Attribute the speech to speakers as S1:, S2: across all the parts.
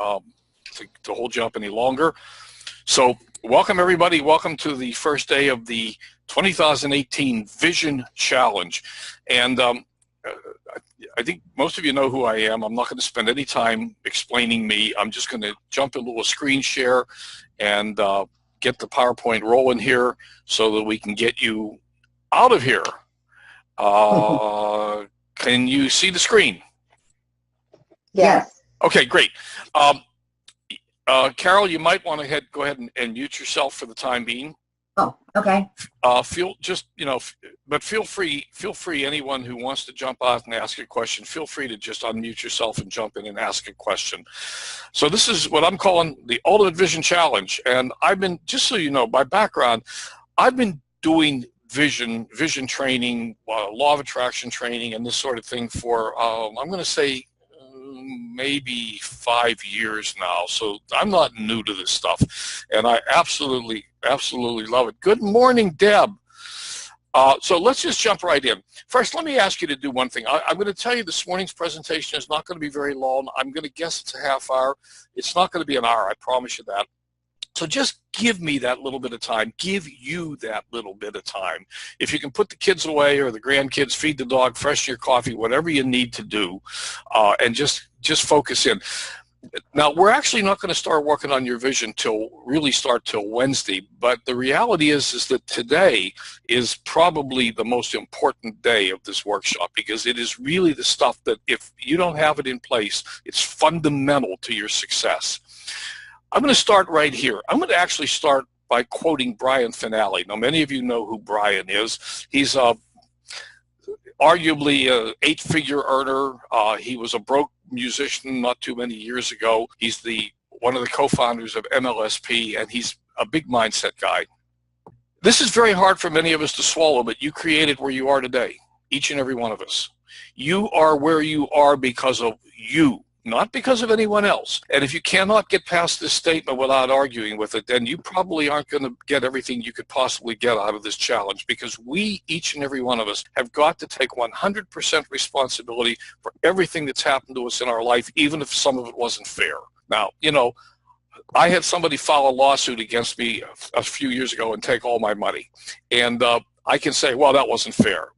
S1: to hold you up any longer. So welcome, everybody. Welcome to the first day of the 2018 Vision Challenge. And I think most of you know who I am. I'm not going to spend any time explaining me. I'm just going to jump into a screen share and get the PowerPoint rolling here so that we can get you out of here. Can you see the screen?
S2: Yes.
S1: Okay, great. Carol, you might want to go ahead and mute yourself for the time being.
S2: Oh, okay.
S1: But feel free, anyone who wants to jump out and ask a question, feel free to just unmute yourself and jump in and ask a question. So this is what I'm calling the Ultimate Vision Challenge. And I've been, just so you know, by background, I've been doing vision training, law of attraction training, and this sort of thing for, I'm going to say, maybe 5 years now. So I'm not new to this stuff, and I absolutely love it. Good morning, Deb. So let's just jump right in. First, let me ask you to do one thing. I'm going to tell you this morning's presentation is not going to be very long. I'm going to guess it's a half hour. It's not going to be an hour, I promise you that. So just give me that little bit of time, give you that little bit of time. If you can put the kids away or the grandkids, feed the dog, freshen your coffee, whatever you need to do, and just focus in. Now, we're actually not going to start working on your vision till Wednesday, but the reality is that today is probably the most important day of this workshop, because it is really the stuff that if you don't have it in place, it's fundamental to your success. I'm going to start right here. I'm going to actually start by quoting Brian Finale. Now, many of you know who Brian is. He's arguably an 8-figure earner. He was a broke musician not too many years ago. He's one of the co-founders of MLSP, and he's a big mindset guy. This is very hard for many of us to swallow, but you created where you are today, each and every one of us. You are where you are because of you, not because of anyone else. And if you cannot get past this statement without arguing with it, then you probably aren't going to get everything you could possibly get out of this challenge, because we, each and every one of us, have got to take 100% responsibility for everything that's happened to us in our life, even if some of it wasn't fair. Now, you know, I had somebody file a lawsuit against me a few years ago and take all my money. And I can say, well, that wasn't fair.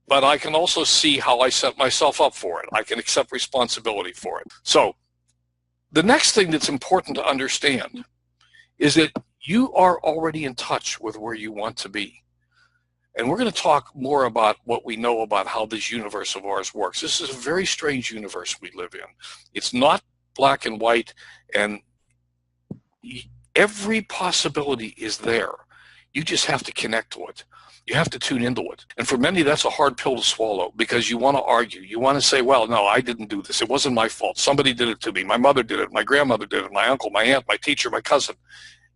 S1: But I can also see how I set myself up for it. I can accept responsibility for it. So the next thing that's important to understand is that you are already in touch with where you want to be. And we're going to talk more about what we know about how this universe of ours works. This is a very strange universe we live in. It's not black and white, and every possibility is there. You just have to connect to it. You have to tune into it. And for many, that's a hard pill to swallow, because you want to argue. You want to say, well, no, I didn't do this. It wasn't my fault. Somebody did it to me. My mother did it. My grandmother did it. My uncle, my aunt, my teacher, my cousin.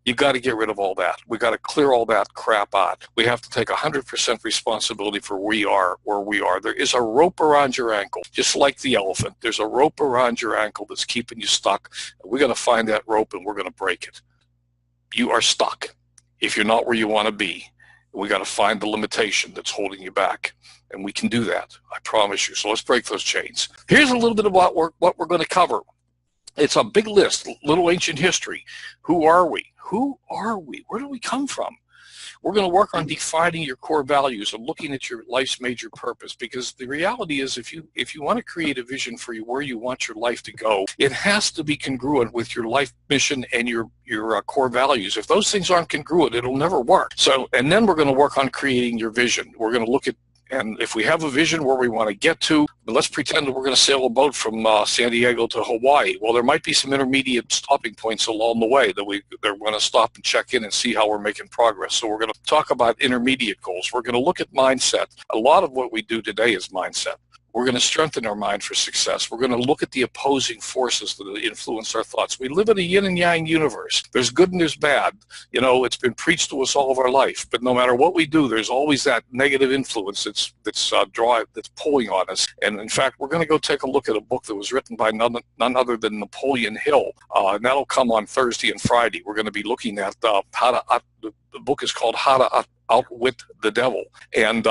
S1: You've got to get rid of all that. We've got to clear all that crap out. We have to take 100% responsibility for where we are. There is a rope around your ankle, just like the elephant. There's a rope around your ankle that's keeping you stuck. We're going to find that rope, and we're going to break it. You are stuck if you're not where you want to be. We got to find the limitation that's holding you back, and we can do that, I promise you. So let's break those chains. Here's a little bit of what we're going to cover. It's a big list, little ancient history. Who are we? Who are we? Where do we come from? We're going to work on defining your core values and looking at your life's major purpose, because the reality is if you want to create a vision for where you want your life to go, it has to be congruent with your life mission and your core values. If those things aren't congruent, it'll never work. So, and then we're going to work on creating your vision. We're going to look at, and if we have a vision where we want to get to, let's pretend that we're going to sail a boat from San Diego to Hawaii. Well, there might be some intermediate stopping points along the way that they're going to stop and check in and see how we're making progress. So we're going to talk about intermediate goals. We're going to look at mindset. A lot of what we do today is mindset. We're going to strengthen our mind for success. We're going to look at the opposing forces that influence our thoughts. We live in a yin and yang universe. There's good and there's bad. You know, it's been preached to us all of our life. But no matter what we do, there's always that negative influence that's pulling on us. And in fact, we're going to go take a look at a book that was written by none other than Napoleon Hill. And that'll come on Thursday and Friday. We're going to be looking at the book is called How to Outwit the Devil. And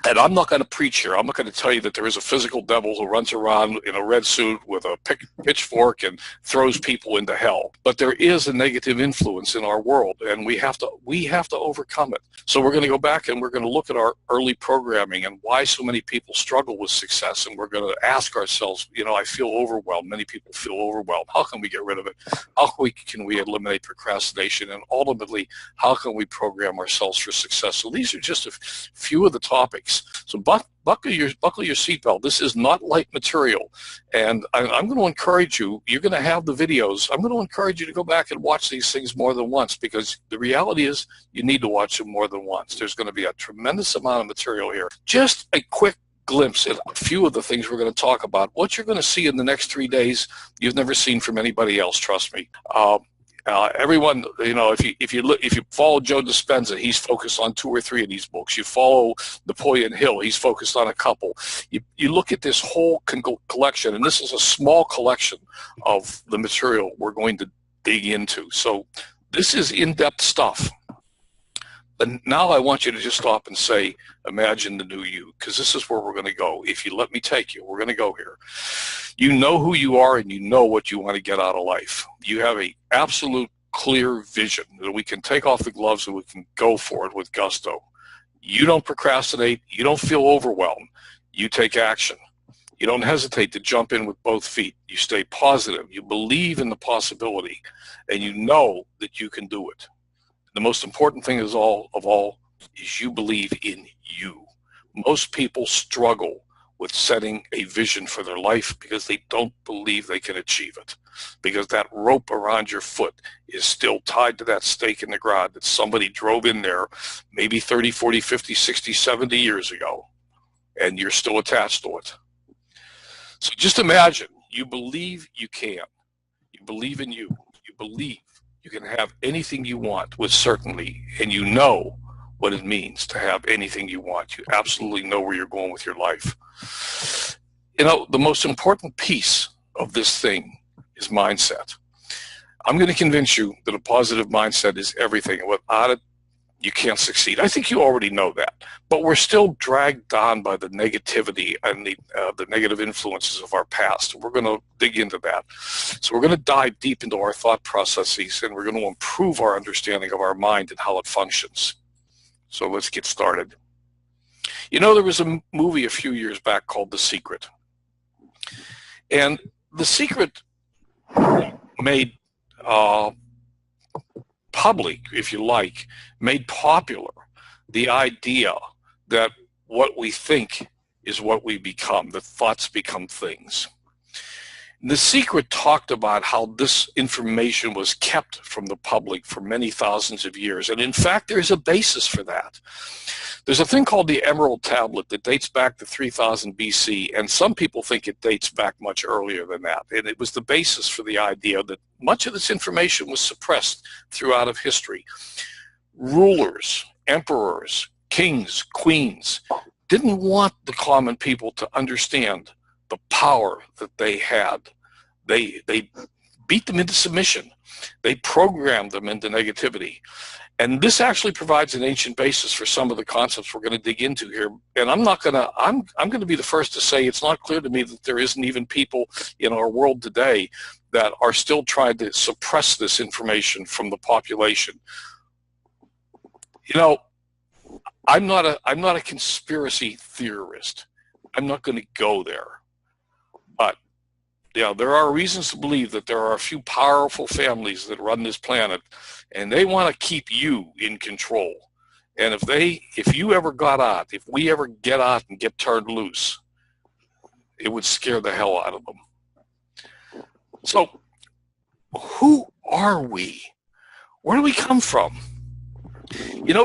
S1: And I'm not going to preach here. I'm not going to tell you that there is a physical devil who runs around in a red suit with a pitchfork and throws people into hell. But there is a negative influence in our world, and we have to overcome it. So we're going to go back and we're going to look at our early programming and why so many people struggle with success. And we're going to ask ourselves, I feel overwhelmed. Many people feel overwhelmed. How can we get rid of it? How can we eliminate procrastination? And ultimately, how can we program ourselves for success? So these are just a few of the topics. So buckle your seatbelt. This is not light material, and I'm going to encourage you. You're going to have the videos. I'm going to encourage you to go back and watch these things more than once, because the reality is you need to watch them more than once. There's going to be a tremendous amount of material here. Just a quick glimpse at a few of the things we're going to talk about. What you're going to see in the next 3 days, you've never seen from anybody else. Trust me. Everyone, if you follow Joe Dispenza, he's focused on 2 or 3 of these books. You follow Napoleon Hill, he's focused on a couple. You look at this whole collection, and this is a small collection of the material we're going to dig into. So this is in-depth stuff. But now I want you to just stop and say, imagine the new you, because this is where we're going to go. If you let me take you, we're going to go here. You know who you are, and you know what you want to get out of life. You have an absolute clear vision that we can take off the gloves and we can go for it with gusto. You don't procrastinate. You don't feel overwhelmed. You take action. You don't hesitate to jump in with both feet. You stay positive. You believe in the possibility, and you know that you can do it. The most important thing of all is you believe in you. Most people struggle with setting a vision for their life because they don't believe they can achieve it, because that rope around your foot is still tied to that stake in the ground that somebody drove in there maybe 30, 40, 50, 60, 70 years ago, and you're still attached to it. So just imagine you believe you can. You believe in you. You believe you can have anything you want with certainty, and you know what it means to have anything you want. You absolutely know where you're going with your life. The most important piece of this thing is mindset. I'm going to convince you that a positive mindset is everything. And without it, you can't succeed. I think you already know that, but we're still dragged down by the negativity and the negative influences of our past. We're going to dig into that. So we're going to dive deep into our thought processes, and we're going to improve our understanding of our mind and how it functions. So let's get started. There was a movie a few years back called The Secret. And The Secret made public, if you like, made popular the idea that what we think is what we become, that thoughts become things. The Secret talked about how this information was kept from the public for many thousands of years. And in fact, there's a basis for that. There's a thing called the Emerald Tablet that dates back to 3000 BC, and some people think it dates back much earlier than that. And it was the basis for the idea that much of this information was suppressed throughout of history. Rulers, emperors, kings, queens didn't want the common people to understand the power that they had. They beat them into submission. They programmed them into negativity. And this actually provides an ancient basis for some of the concepts we're going to dig into here. And I'm going to be the first to say it's not clear to me that there isn't even people in our world today that are still trying to suppress this information from the population. I'm not a conspiracy theorist. I'm not going to go there. But there are reasons to believe that there are a few powerful families that run this planet, and they want to keep you in control. And if we ever get out and get turned loose, it would scare the hell out of them. So, who are we? Where do we come from?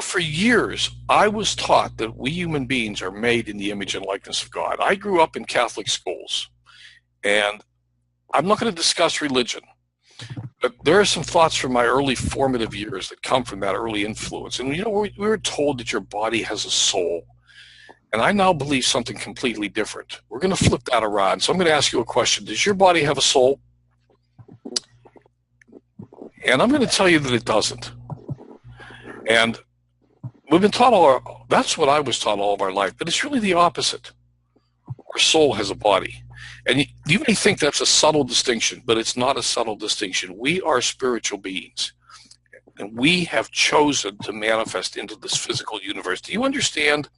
S1: For years, I was taught that we human beings are made in the image and likeness of God. I grew up in Catholic schools, and I'm not going to discuss religion, but there are some thoughts from my early formative years that come from that early influence. And, we were told that your body has a soul, and I now believe something completely different. We're going to flip that around. So I'm going to ask you a question. Does your body have a soul? And I'm going to tell you that it doesn't. And we've been taught That's what I was taught all of our life, but it's really the opposite. Our soul has a body. And you may think that's a subtle distinction, but it's not a subtle distinction. We are spiritual beings, and we have chosen to manifest into this physical universe. Do you understand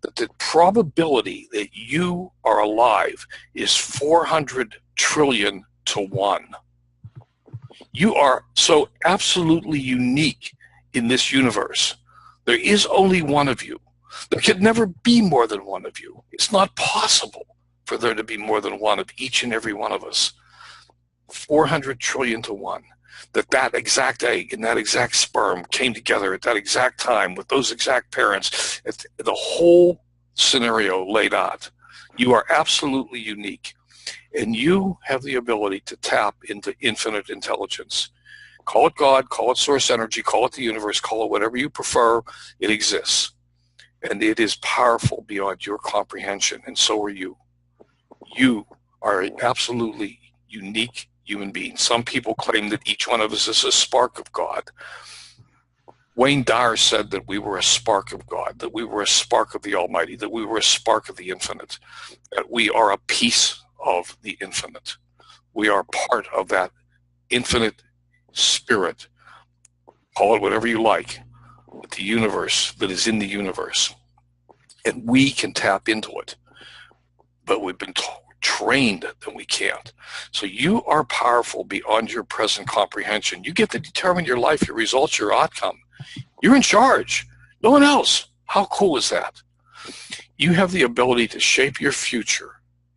S1: that the probability that you are alive is 400 trillion to 1? You are so absolutely unique in this universe. There is only one of you. There could never be more than one of you. It's not possible for there to be more than one of each and every one of us. 400 trillion to 1. That exact egg and that exact sperm came together at that exact time with those exact parents. The whole scenario laid out. You are absolutely unique. And you have the ability to tap into infinite intelligence. Call it God, call it source energy, call it the universe, call it whatever you prefer. It exists. And it is powerful beyond your comprehension, and so are you. You are an absolutely unique human being. Some people claim that each one of us is a spark of God. Wayne Dyer said that we were a spark of God, that we were a spark of the Almighty, that we were a spark of the infinite, that we are a piece of the infinite. We are part of that infinite spirit. Call it whatever you like, but the universe that is in the universe. And we can tap into it, but we've been trained that we can't. So you are powerful beyond your present comprehension. You get to determine your life, your results, your outcome. You're in charge. No one else. How cool is that? You have the ability to shape your future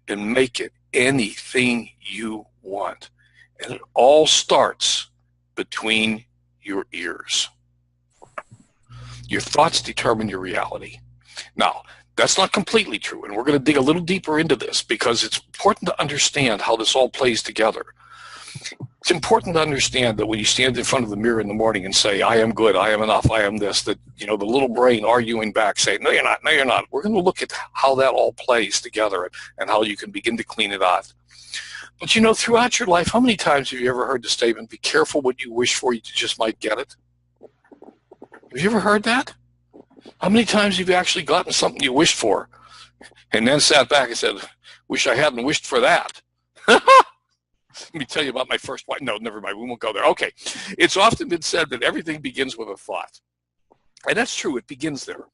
S1: and make it anything you want. And it all starts between your ears. Your thoughts determine your reality. Now, that's not completely true, and we're going to dig a little deeper into this because it's important to understand how this all plays together. It's important to understand that when you stand in front of the mirror in the morning and say, I am good, I am enough, I am this, that, the little brain arguing back saying, no, you're not, no, you're not. We're going to look at how that all plays together and how you can begin to clean it out. But, throughout your life, how many times have you ever heard the statement, be careful what you wish for, you just might get it? Have you ever heard that? How many times have you actually gotten something you wished for and then sat back and said, wish I hadn't wished for that? Let me tell you about my first wife. No, never mind. We won't go there. Okay. It's often been said that everything begins with a thought. And that's true. It begins there.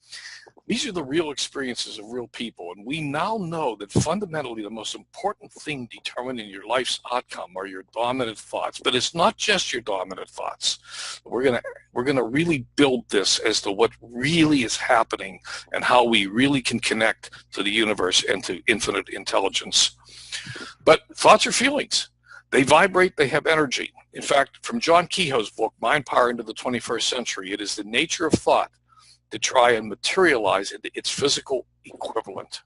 S1: These are the real experiences of real people. And we now know that fundamentally the most important thing determining your life's outcome are your dominant thoughts. But it's not just your dominant thoughts. We're gonna really build this as to what really is happening and how we really can connect to the universe and to infinite intelligence. But thoughts are feelings. They vibrate, they have energy. In fact, from John Kehoe's book, Mind Power into the 21st Century, it is the nature of thought to try and materialize into its physical equivalent.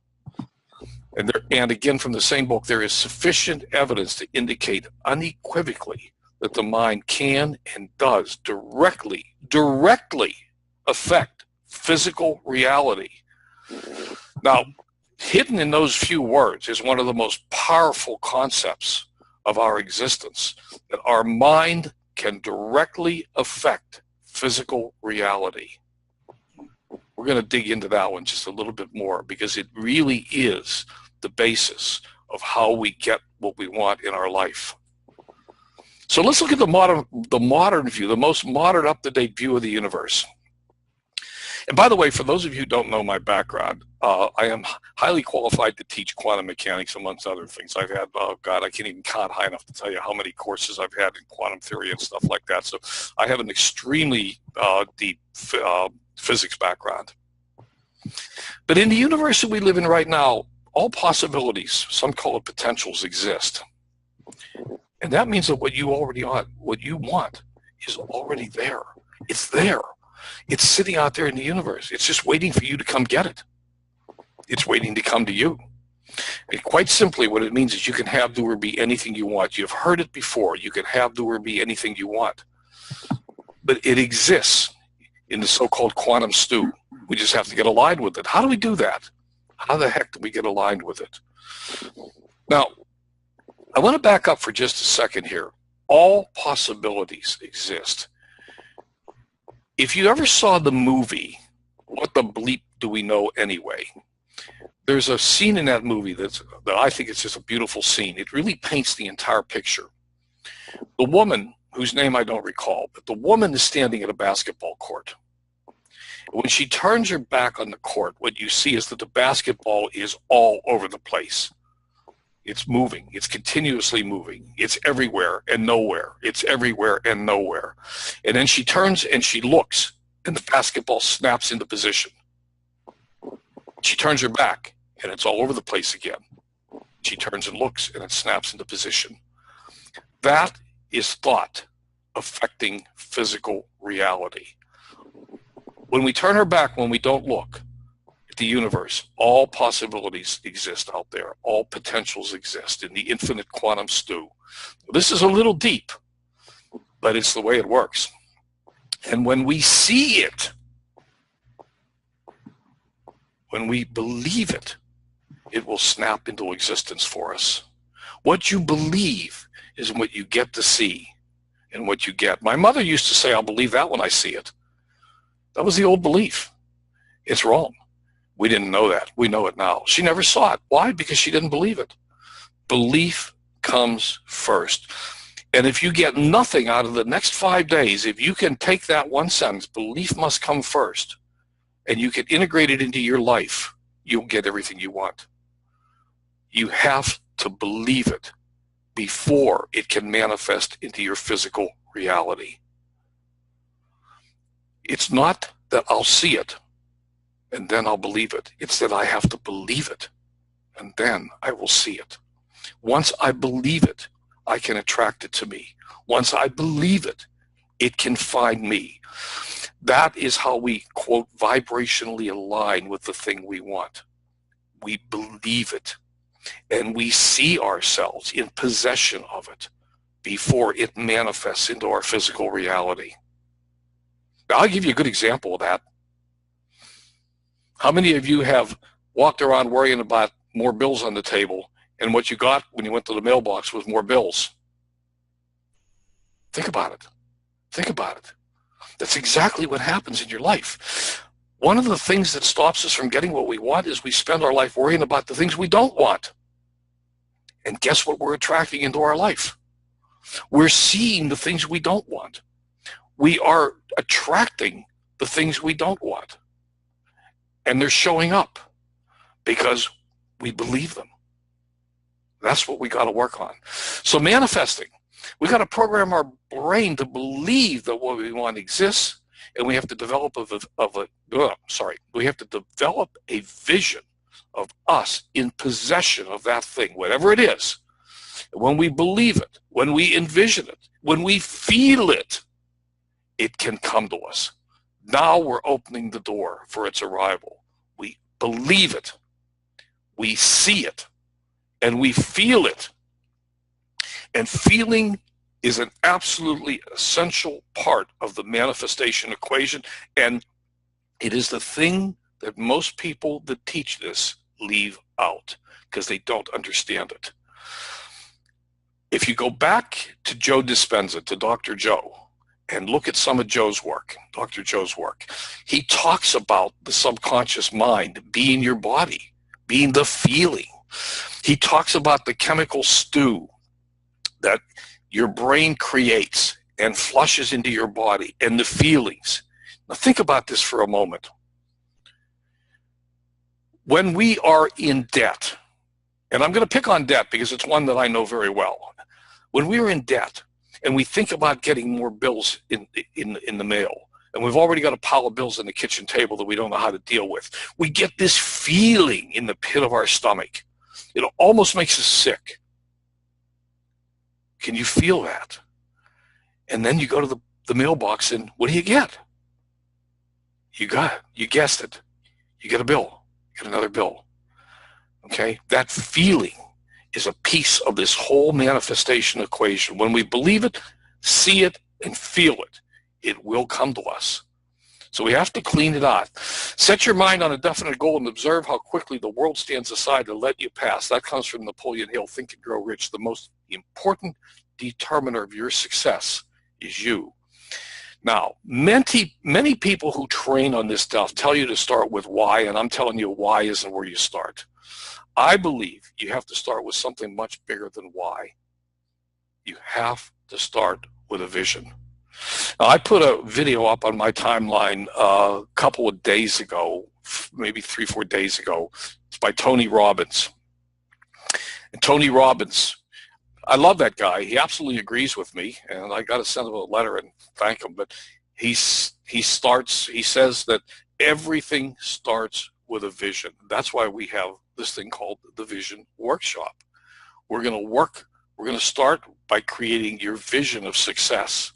S1: And again, from the same book, there is sufficient evidence to indicate unequivocally that the mind can and does directly affect physical reality. Now, hidden in those few words is one of the most powerful concepts of our existence, that our mind can directly affect physical reality. We're going to dig into that one just a little bit more because it really is the basis of how we get what we want in our life. So let's look at the modern view, the most modern, up-to-date view of the universe. And by the way, for those of you who don't know my background, I am highly qualified to teach quantum mechanics, amongst other things. I've had, oh God, I can't even count high enough to tell you how many courses I've had in quantum theory and stuff like that. So I have an extremely deep physics background. But in the universe that we live in right now, all possibilities, some call it potentials, exist. And that means that what you want is already there. It's there. It's sitting out there in the universe. It's just waiting for you to come get it. It's waiting to come to you. And quite simply, what it means is you can have, do, or be anything you want. You've heard it before. You can have, do, or be anything you want. But it exists in the so-called quantum stew. We just have to get aligned with it. How do we do that? How the heck do we get aligned with it? Now, I want to back up for just a second here. All possibilities exist. If you ever saw the movie what the bleep do we know anyway? There's a scene in that movie that I think is just a beautiful scene. It really paints the entire picture. The woman, whose name I don't recall, but the woman is standing at a basketball court. When she turns her back on the court, what you see is that the basketball is all over the place. It's moving. It's continuously moving. It's everywhere and nowhere. It's everywhere and nowhere. And then she turns and she looks, and the basketball snaps into position. She turns her back, and it's all over the place again. She turns and looks, and it snaps into position. That is thought affecting physical reality. When we turn our back, when we don't look at the universe, all possibilities exist out there. All potentials exist in the infinite quantum stew. This is a little deep, but it's the way it works. And when we see it, when we believe it, it will snap into existence for us. What you believe is what you get to see and what you get. My mother used to say, I'll believe that when I see it. That was the old belief. It's wrong. We didn't know that. We know it now. She never saw it. Why? Because she didn't believe it. Belief comes first. And if you get nothing out of the next 5 days, if you can take that one sentence, belief must come first, and you can integrate it into your life, you'll get everything you want. You have to believe it before it can manifest into your physical reality. It's not that I'll see it and then I'll believe it. It's that I have to believe it and then I will see it. Once I believe it, I can attract it to me. Once I believe it, it can find me. That is how we, quote, vibrationally align with the thing we want. We believe it, and we see ourselves in possession of it before it manifests into our physical reality. Now, I'll give you a good example of that. How many of you have walked around worrying about more bills on the table, and what you got when you went to the mailbox was more bills? Think about it. Think about it. That's exactly what happens in your life. One of the things that stops us from getting what we want is we spend our life worrying about the things we don't want. And guess what we're attracting into our life? We're seeing the things we don't want. We are attracting the things we don't want. And they're showing up because we believe them. That's what we got to work on. So manifesting, we got to program our brain to believe that what we want exists, and we have to develop we have to develop a vision of us in possession of that thing, whatever it is. When we believe it, when we envision it, when we feel it, it can come to us. Now we're opening the door for its arrival. We believe it, we see it, and we feel it. And feeling is an absolutely essential part of the manifestation equation, and it is the thing that most people that teach this leave out because they don't understand it. If you go back to Joe Dispenza, to Dr. Joe, and look at some of Joe's work, Dr. Joe's work, he talks about the subconscious mind being your body, being the feeling. He talks about the chemical stew that your brain creates and flushes into your body, and the feelings. Now think about this for a moment. When we are in debt, and I'm going to pick on debt because it's one that I know very well. When we are in debt and we think about getting more bills in the mail, and we've already got a pile of bills on the kitchen table that we don't know how to deal with, we get this feeling in the pit of our stomach. It almost makes us sick. Can you feel that? And then you go to the mailbox, and what do you get? You guessed it. You get a bill. You get another bill. Okay? That feeling is a piece of this whole manifestation equation. When we believe it, see it, and feel it, it will come to us. So we have to clean it out. Set your mind on a definite goal and observe how quickly the world stands aside to let you pass. That comes from Napoleon Hill, Think and Grow Rich. The most important determiner of your success is you. Now, many people who train on this stuff tell you to start with why, and I'm telling you why isn't where you start. I believe you have to start with something much bigger than why. You have to start with a vision. Now, I put a video up on my timeline a couple of days ago, maybe 3-4 days ago. It's by Tony Robbins. And Tony Robbins, I love that guy. He absolutely agrees with me, and I got to send him a letter and thank him. But he says that everything starts with a vision. That's why we have this thing called the Vision Workshop. We're going to start by creating your vision of success.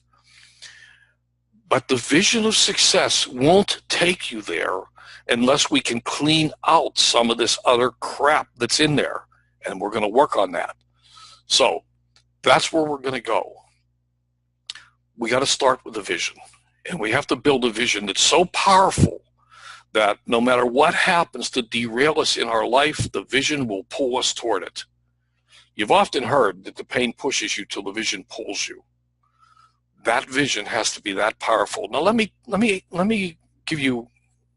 S1: But the vision of success won't take you there unless we can clean out some of this other crap that's in there. And we're going to work on that. So that's where we're going to go. We got to start with a vision. And we have to build a vision that's so powerful that no matter what happens to derail us in our life, the vision will pull us toward it. You've often heard that the pain pushes you till the vision pulls you. That vision has to be that powerful. Now let me give you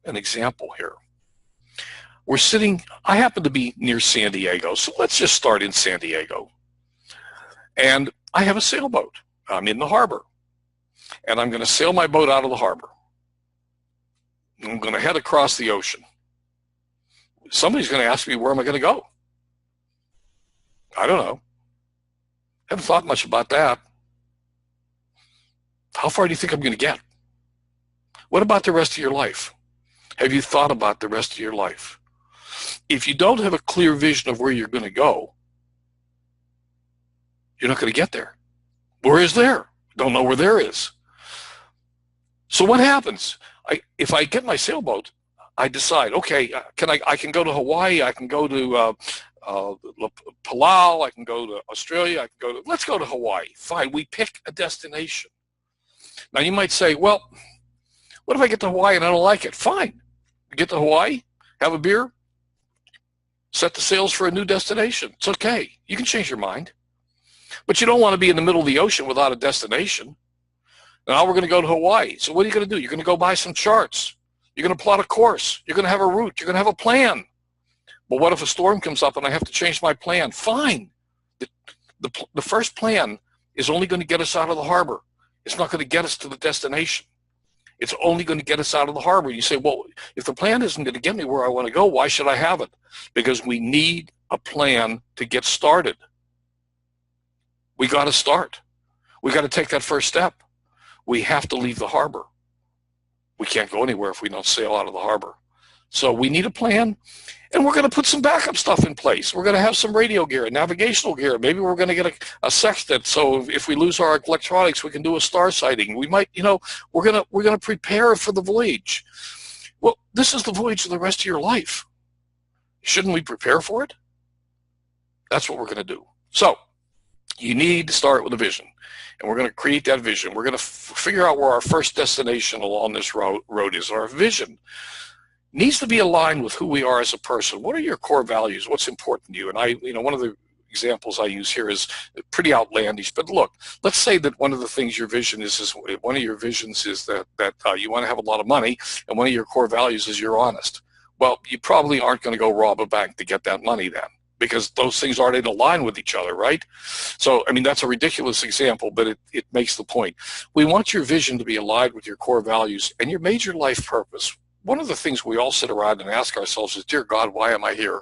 S1: an example here. We're sitting, I happen to be near San Diego, so let's just start in San Diego. And I have a sailboat. I'm in the harbor. And I'm going to sail my boat out of the harbor. I'm going to head across the ocean. Somebody's going to ask me, where am I going to go? I don't know. Haven't thought much about that. How far do you think I'm going to get? What about the rest of your life? Have you thought about the rest of your life? If you don't have a clear vision of where you're going to go, you're not going to get there. Where is there? Don't know where there is. So what happens? If I get my sailboat, I decide, okay, I can go to Hawaii, I can go to Palau, I can go to Australia, let's go to Hawaii. Fine, we pick a destination. Now you might say, well, what if I get to Hawaii and I don't like it? Fine, get to Hawaii, have a beer, set the sails for a new destination. It's okay, you can change your mind. But you don't want to be in the middle of the ocean without a destination. Now we're going to go to Hawaii. So what are you going to do? You're going to go buy some charts. You're going to plot a course. You're going to have a route. You're going to have a plan. But what if a storm comes up and I have to change my plan? Fine. The first plan is only going to get us out of the harbor. It's not going to get us to the destination. It's only going to get us out of the harbor. You say, well, if the plan isn't going to get me where I want to go, why should I have it? Because we need a plan to get started. We got to start. We got to take that first step. We have to leave the harbor. We can't go anywhere if we don't sail out of the harbor. So we need a plan, and we're going to put some backup stuff in place. We're going to have some radio gear, navigational gear. Maybe we're going to get a sextant, so if we lose our electronics, we can do a star sighting. We might, we're going to prepare for the voyage. Well, this is the voyage of the rest of your life. Shouldn't we prepare for it? That's what we're going to do. So you need to start with a vision. And we're going to create that vision. We're going to figure out where our first destination along this road is. Our vision needs to be aligned with who we are as a person. What are your core values? What's important to you? And one of the examples I use here is pretty outlandish. But look, let's say that one of the things your vision is one of your visions is that you want to have a lot of money, and one of your core values is you're honest. Well, you probably aren't going to go rob a bank to get that money then, because those things aren't in line with each other, right? So, I mean, that's a ridiculous example, but it makes the point. We want your vision to be aligned with your core values and your major life purpose. One of the things we all sit around and ask ourselves is, dear God, why am I here?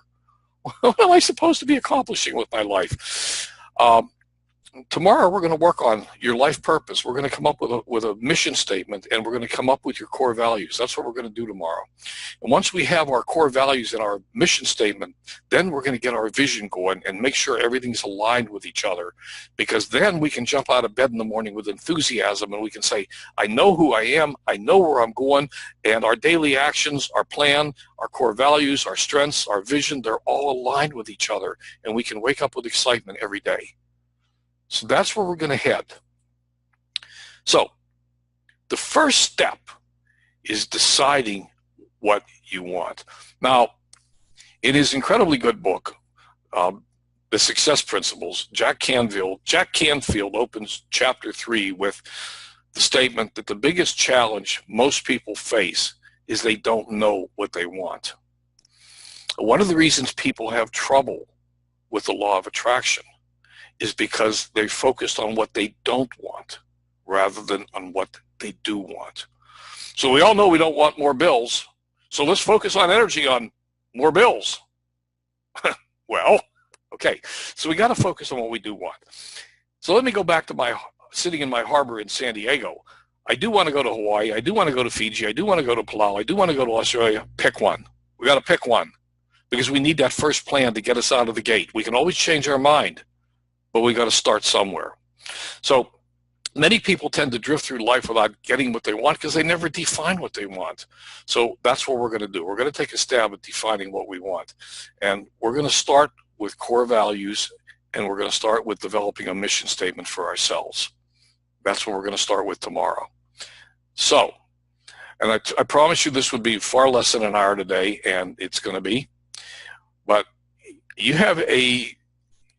S1: What am I supposed to be accomplishing with my life? Tomorrow we're going to work on your life purpose. We're going to come up with a mission statement, and we're going to come up with your core values. That's what we're going to do tomorrow. And once we have our core values and our mission statement, then we're going to get our vision going and make sure everything's aligned with each other, because then we can jump out of bed in the morning with enthusiasm, and we can say, I know who I am, I know where I'm going, and our daily actions, our plan, our core values, our strengths, our vision, they're all aligned with each other, and we can wake up with excitement every day. So that's where we're going to head. So the first step is deciding what you want. Now, in his incredibly good book, The Success Principles, Jack Canfield opens chapter 3 with the statement that the biggest challenge most people face is they don't know what they want. One of the reasons people have trouble with the law of attraction is because they're focused on what they don't want rather than on what they do want. So we all know we don't want more bills, so let's focus on energy on more bills. Well, okay, so we got to focus on what we do want. So let me go back to my sitting in my harbor in San Diego. I do want to go to Hawaii. I do want to go to Fiji. I do want to go to Palau. I do want to go to Australia. Pick one. We got to pick one because we need that first plan to get us out of the gate. We can always change our mind, but we got to start somewhere. So many people tend to drift through life without getting what they want because they never define what they want. So that's what we're going to do. We're going to take a stab at defining what we want. And we're going to start with core values, and we're going to start with developing a mission statement for ourselves. That's what we're going to start with tomorrow. So, and I promise you this would be far less than an hour today, and it's going to be, but you have a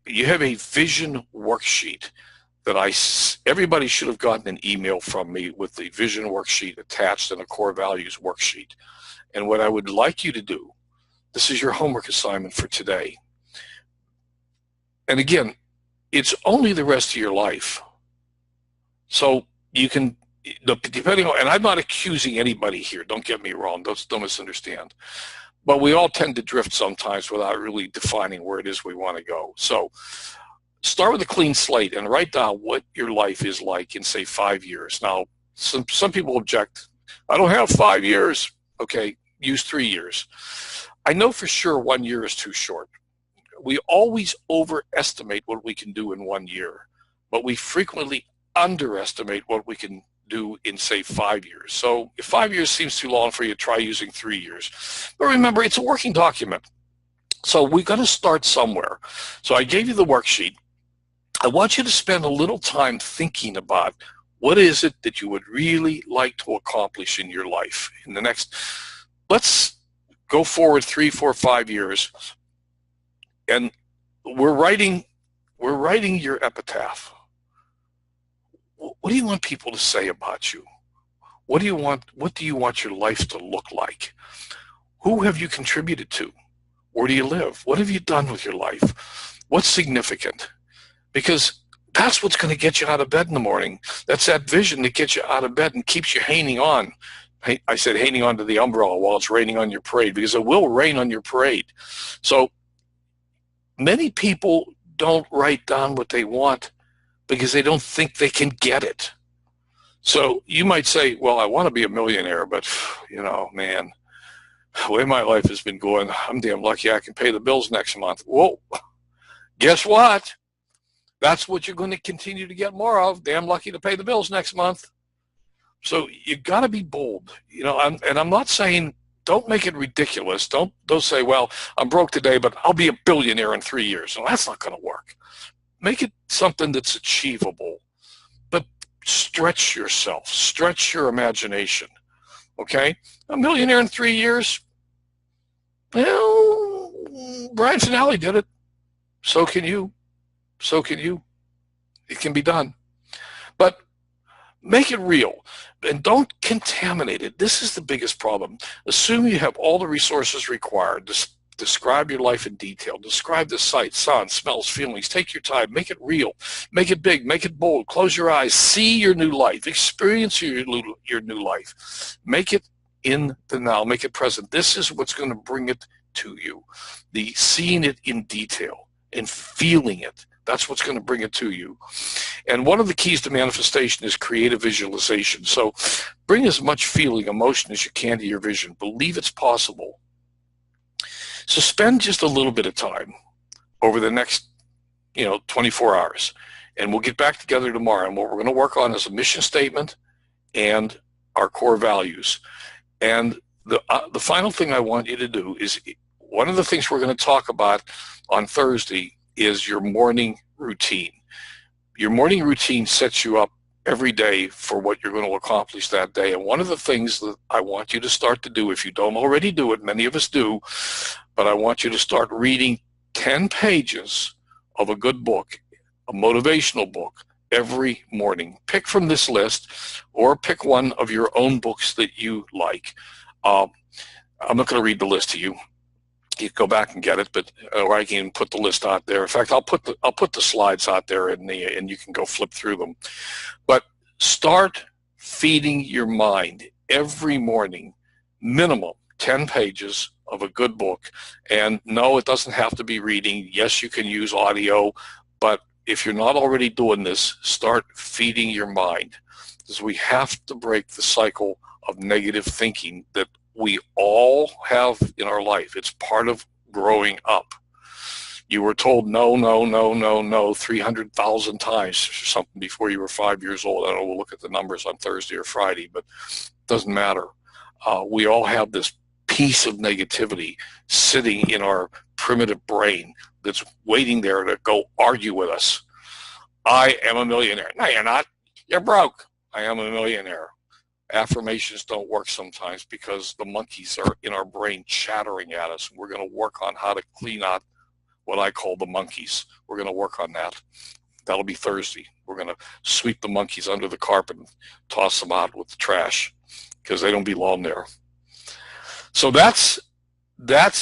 S1: vision worksheet that everybody should have gotten an email from me with the vision worksheet attached and a core values worksheet. And what I would like you to do, this is your homework assignment for today. And again, it's only the rest of your life. So you can, depending on, and I'm not accusing anybody here, don't get me wrong, don't misunderstand. But we all tend to drift sometimes without really defining where it is we want to go. So start with a clean slate and write down what your life is like in, say, 5 years. Now, some people object, I don't have 5 years. Okay, use 3 years. I know for sure 1 year is too short. We always overestimate what we can do in 1 year, but we frequently underestimate what we can do in, say, 5 years. So if 5 years seems too long for you, try using 3 years. But remember, it's a working document. So we've got to start somewhere. So I gave you the worksheet. I want you to spend a little time thinking about what is it that you would really like to accomplish in your life in the next, let's go forward 3, 4, 5 years. And we're writing your epitaph. What do you want people to say about you? What do you want your life to look like? Who have you contributed to? Where do you live? What have you done with your life? What's significant? Because that's what's going to get you out of bed in the morning. That's that vision that gets you out of bed and keeps you hanging on. I said hanging on to the umbrella while it's raining on your parade, because it will rain on your parade. So many people don't write down what they want because they don't think they can get it. So you might say, well, I want to be a millionaire, but, you know, man, the way my life has been going, I'm damn lucky I can pay the bills next month. Well, guess what? That's what you're going to continue to get more of. Damn lucky to pay the bills next month. So you got to be bold. You know, and I'm not saying don't make it ridiculous. Don't say, well, I'm broke today, but I'll be a billionaire in 3 years. No, that's not going to work. Make it something that's achievable, but stretch yourself, stretch your imagination. Okay? A millionaire in 3 years? Well, Brian Finale did it. So can you. So can you. It can be done. But make it real and don't contaminate it. This is the biggest problem. Assume you have all the resources required. Describe your life in detail. Describe the sights, sounds, smells, feelings. Take your time. Make it real. Make it big. Make it bold. Close your eyes. See your new life. Experience your new life. Make it in the now. Make it present. This is what's going to bring it to you. The seeing it in detail and feeling it. That's what's going to bring it to you. And one of the keys to manifestation is creative visualization. So bring as much feeling, emotion as you can to your vision. Believe it's possible. So spend just a little bit of time over the next, 24 hours. And we'll get back together tomorrow. And what we're going to work on is a mission statement and our core values. And the final thing I want you to do is, one of the things we're going to talk about on Thursday is your morning routine. Your morning routine sets you up every day for what you're going to accomplish that day. And one of the things that I want you to start to do, if you don't already do it, many of us do, but I want you to start reading 10 pages of a good book, a motivational book, every morning. Pick from this list or pick one of your own books that you like. I'm not going to read the list to you. You can go back and get it, but or I can put the list out there. In fact, I'll put the slides out there and you can go flip through them. But start feeding your mind every morning, minimum 10 pages of a good book. And no, it doesn't have to be reading. Yes, you can use audio, but if you're not already doing this, start feeding your mind, because we have to break the cycle of negative thinking that we all have in our life. It's part of growing up. You were told no, no, no, no, no 300,000 times or something before you were 5 years old. I don't know, we'll look at the numbers on Thursday or Friday, but it doesn't matter. We all have this piece of negativity sitting in our primitive brain that's waiting there to go argue with us. I am a millionaire. No, you're not. You're broke. I am a millionaire. Affirmations don't work sometimes because the monkeys are in our brain chattering at us. We're going to work on how to clean out what I call the monkeys. We're going to work on that. That'll be Thursday. We're going to sweep the monkeys under the carpet and toss them out with the trash because they don't belong there. So that's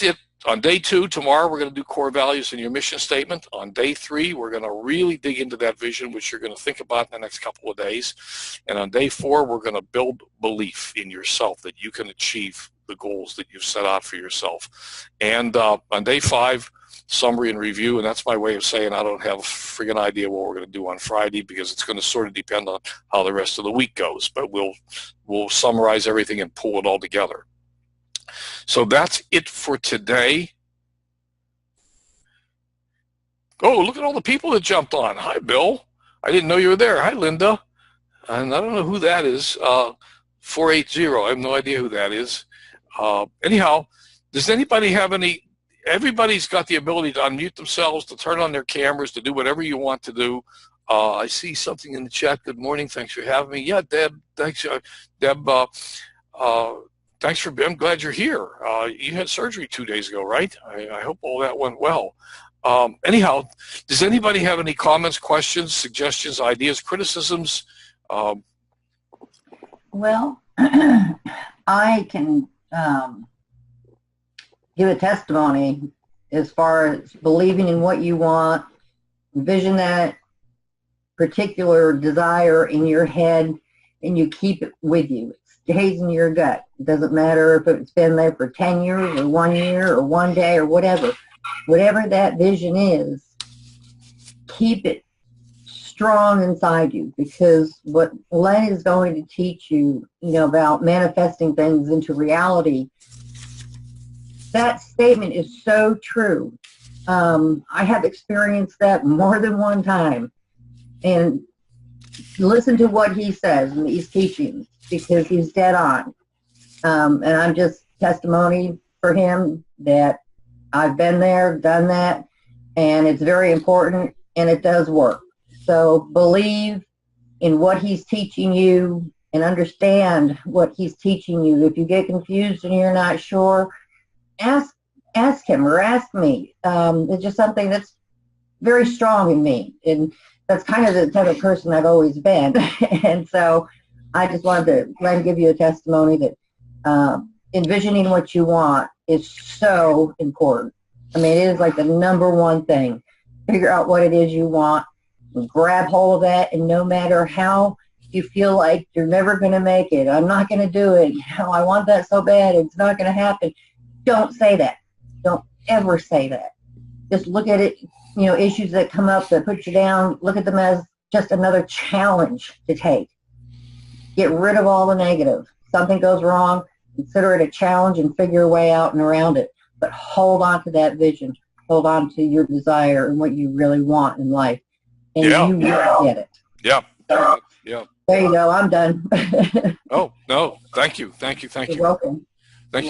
S1: it. On day 2, tomorrow, we're going to do core values in your mission statement. On day 3, we're going to really dig into that vision, which you're going to think about in the next couple of days. And on day 4, we're going to build belief in yourself that you can achieve the goals that you've set out for yourself. And on day 5, summary and review. And that's my way of saying I don't have a friggin' idea what we're going to do on Friday, because it's going to sort of depend on how the rest of the week goes. But we'll summarize everything and pull it all together. So that's it for today. Oh, look at all the people that jumped on. Hi, Bill. I didn't know you were there. Hi, Linda. And I don't know who that is. 480. I have no idea who that is. Anyhow, does anybody have any? Everybody's got the ability to unmute themselves, to turn on their cameras, to do whatever you want to do. I see something in the chat. Good morning. Thanks for having me. Yeah, Deb. Thanks, Deb. Thanks for. I'm glad you're here. You had surgery 2 days ago, right? I hope all that went well. Anyhow, does anybody have any comments, questions, suggestions, ideas, criticisms?
S2: Well, I can give a testimony as far as believing in what you want, envision that particular desire in your head, and you keep it with you. It stays in your gut. It doesn't matter if it's been there for 10 years or 1 year or 1 day or whatever. Whatever that vision is, keep it strong inside you, because what Len is going to teach you, about manifesting things into reality, that statement is so true. I have experienced that more than one time. And listen to what he says in these teachings, because he's dead on. And I'm just testimony for him that I've been there, done that, and it's very important, and it does work. So believe in what he's teaching you and understand what he's teaching you. If you get confused and you're not sure, ask him or ask me. It's just something that's very strong in me, and that's kind of the type of person I've always been. And so I just wanted to give you a testimony that envisioning what you want is so important. I mean, it is like the number one thing. Figure out what it is you want, grab hold of that, and no matter how you feel like you're never going to make it, I'm not going to do it, I want that so bad, it's not going to happen. Don't say that. Don't ever say that. Just look at it, issues that come up that put you down, look at them as just another challenge to take. Get rid of all the negative. Something goes wrong, consider it a challenge and figure a way out and around it. But hold on to that vision. Hold on to your desire and what you really want in life. And you will get it.
S1: Yeah.
S2: So,
S1: yeah.
S2: There you go. I'm done.
S1: Oh, no. Thank you.
S2: You're welcome.
S1: Thank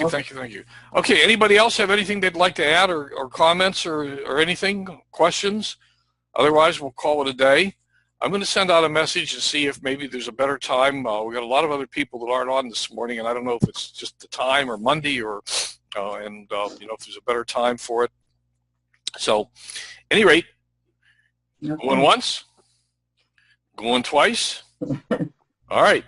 S1: you. Okay, anybody else have anything they'd like to add or comments or anything, questions? Otherwise, we'll call it a day. I'm going to send out a message and see if maybe there's a better time. We got a lot of other people that aren't on this morning, and I don't know if it's just the time or Monday or, if there's a better time for it. So, any rate, going once, Going twice? All right.